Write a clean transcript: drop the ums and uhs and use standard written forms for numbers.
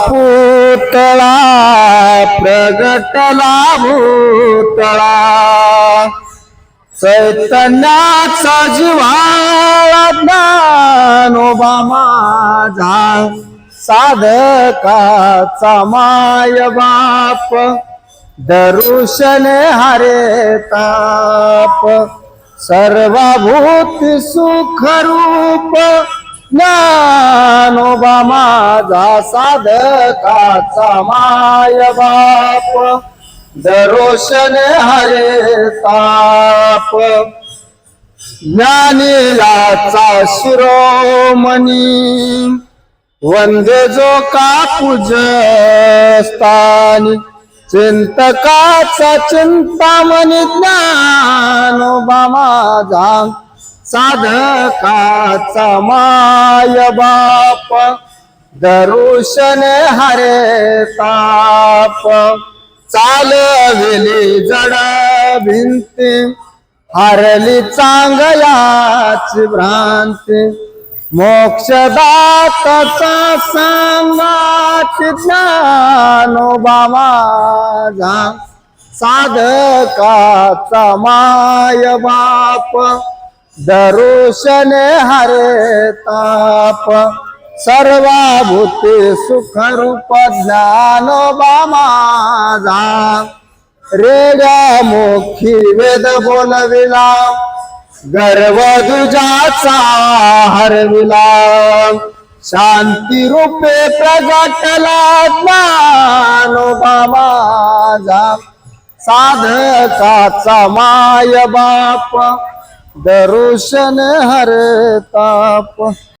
पुतळा प्रगटला भूतळा चैतन्याचा जिव्हाळा ज्ञानोबा माझा साधकाचा माय बाप दरुशने हरे ताप सर्वभूती सुखरूप ज्ञानोबा माझा साधकाचा माय बाप दरोशने हरे ताप ज्ञानीयाचा शिरोमणी वंदे जो का पूजस्थानी चिंतकाचा चिंतामणी ज्ञानोबा माझा साधकाचा माय बाप दरुशने हरे ताप चालविली जड भिंती हरली चांगल्याची भ्रांती मोक्षदाताचा सांगाती ज्ञानोबा माझा साधकाचा माय बाप दरुशने हरे ताप सर्वभूती सुखरूप ज्ञानोबा माझा रेड्या मुखी वेद बोलविला गर्व दुजाचा हरविला शांती रूपे प्रगटला ज्ञानोबा माझा साधकाचा माय बाप दरुशन हरे ताप।